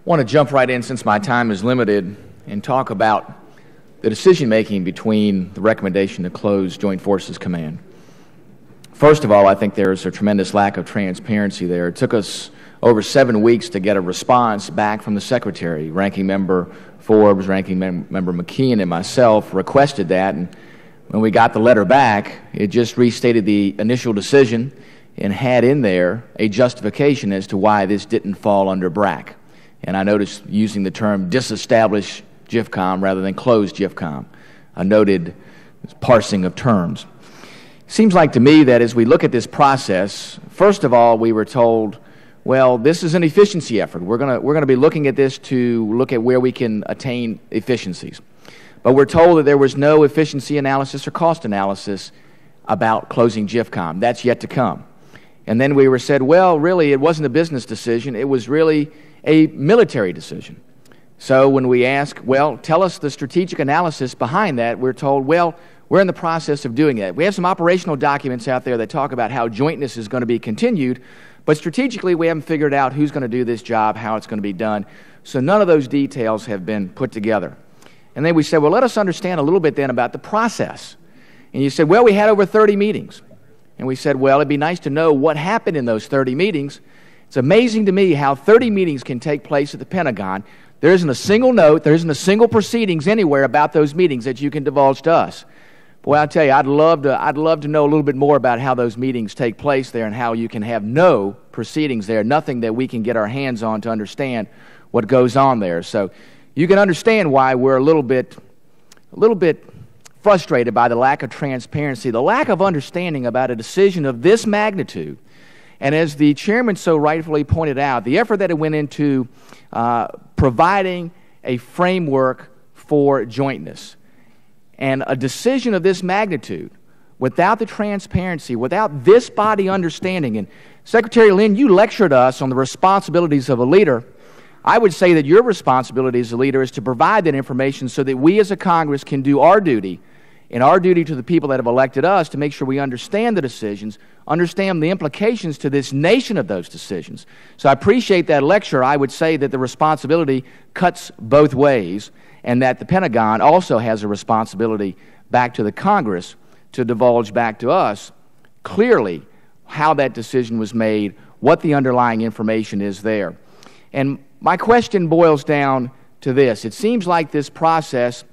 want to jump right in, since my time is limited, and talk about the decision-making between the recommendation to close Joint Forces Command. First of all, I think there is a tremendous lack of transparency there. It took us over 7 weeks to get a response back from the Secretary. Ranking Member Forbes, Ranking Member McKeon, and myself requested that, and when we got the letter back, it just restated the initial decision and had in there a justification as to why this didn't fall under BRAC. And I noticed using the term disestablish JFCOM rather than close JFCOM, a noted parsing of terms. Seems like to me that as we look at this process, first of all, we were told, well, this is an efficiency effort. We're going to be looking at this to look at where we can attain efficiencies. But we're told that there was no efficiency analysis or cost analysis about closing JFCOM. That's yet to come. And then we were said, well, really, it wasn't a business decision. It was really a military decision. So when we ask, well, tell us the strategic analysis behind that, we're told, well, we're in the process of doing that. We have some operational documents out there that talk about how jointness is going to be continued, but strategically we haven't figured out who's going to do this job, how it's going to be done. So none of those details have been put together. And then we said, well, let us understand a little bit then about the process. And you said, well, we had over 30 meetings. And we said, well, it'd be nice to know what happened in those 30 meetings. It's amazing to me how 30 meetings can take place at the Pentagon. There isn't a single note, there isn't a single proceedings anywhere about those meetings that you can divulge to us. Boy, I'll tell you, I'd love to know a little bit more about how those meetings take place there and how you can have no proceedings there, nothing that we can get our hands on to understand what goes on there. So you can understand why we're a little bit frustrated by the lack of transparency, the lack of understanding about a decision of this magnitude. And as the chairman so rightfully pointed out, the effort that it went into providing a framework for jointness. And a decision of this magnitude, without the transparency, without this body understanding, and Secretary Lynn, you lectured us on the responsibilities of a leader. I would say that your responsibility as a leader is to provide that information so that we as a Congress can do our duty, and our duty to the people that have elected us, to make sure we understand the decisions, understand the implications to this nation of those decisions. So I appreciate that lecture. I would say that the responsibility cuts both ways, and that the Pentagon also has a responsibility back to the Congress to divulge back to us clearly how that decision was made, what the underlying information is there. And my question boils down to this. It seems like this process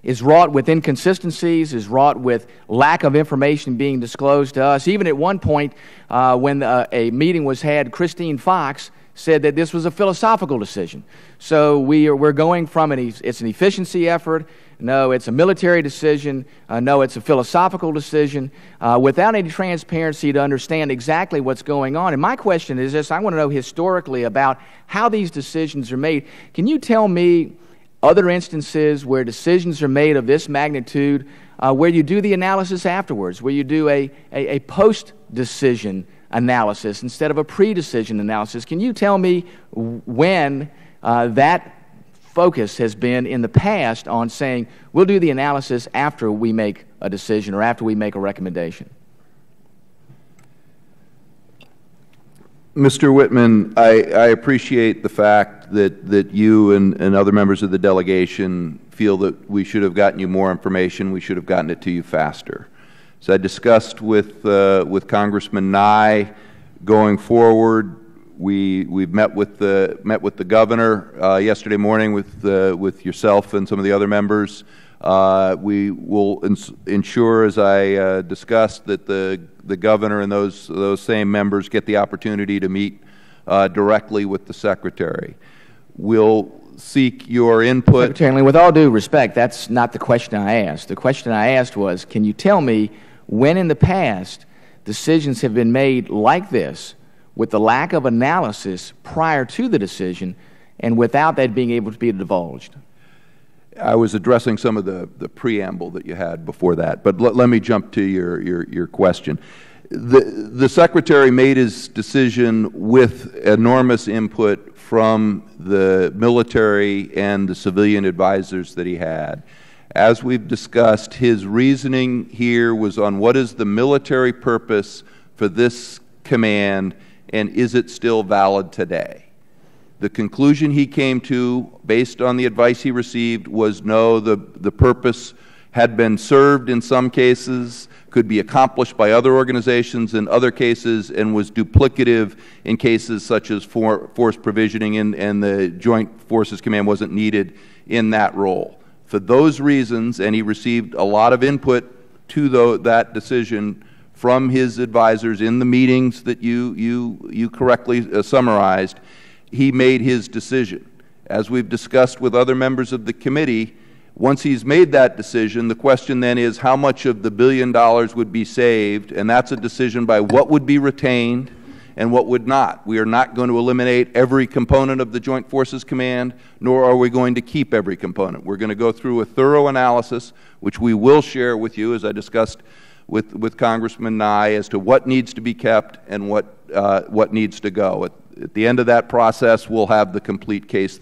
is wrought with inconsistencies, is wrought with lack of information being disclosed to us. Even at one point when a meeting was had, Christine Fox said that this was a philosophical decision. So we're going from it's an efficiency effort, no, it's a military decision, no, it's a philosophical decision, without any transparency to understand exactly what's going on. And my question is this: I want to know historically about how these decisions are made. Can you tell me other instances where decisions are made of this magnitude, where you do the analysis afterwards, where you do a post-decision analysis instead of a pre-decision analysis? Can you tell me when that focus has been in the past on saying we'll do the analysis after we make a decision or after we make a recommendation? Mr. Wittman, I appreciate the fact that you and other members of the delegation feel that we should have gotten you more information, we should have gotten it to you faster. So I discussed with Congressman Nye going forward. We've met with the governor yesterday morning with yourself and some of the other members. We will ensure, as I discussed, that the governor and those same members get the opportunity to meet directly with the Secretary. We'll seek your input. Secretary, with all due respect, that's not the question I asked. The question I asked was, can you tell me when in the past decisions have been made like this with the lack of analysis prior to the decision and without that being able to be divulged? I was addressing some of the preamble that you had before that, but let me jump to your question. The Secretary made his decision with enormous input from the military and the civilian advisors that he had. As we've discussed, his reasoning here was on what is the military purpose for this command, and is it still valid today? The conclusion he came to, based on the advice he received, was no, the purpose had been served in some cases, could be accomplished by other organizations in other cases, and was duplicative in cases such as force provisioning, and the Joint Forces Command wasn't needed in that role. For those reasons, and he received a lot of input to that decision from his advisors in the meetings that you correctly summarized, he made his decision. As we've discussed with other members of the committee, once he's made that decision, the question then is how much of the $1 billion would be saved, and that's a decision by what would be retained and what would not. We are not going to eliminate every component of the Joint Forces Command, nor are we going to keep every component. We're going to go through a thorough analysis, which we will share with you, as I discussed with Congressman Nye, as to what needs to be kept and what needs to go. At the end of that process, we'll have the complete case that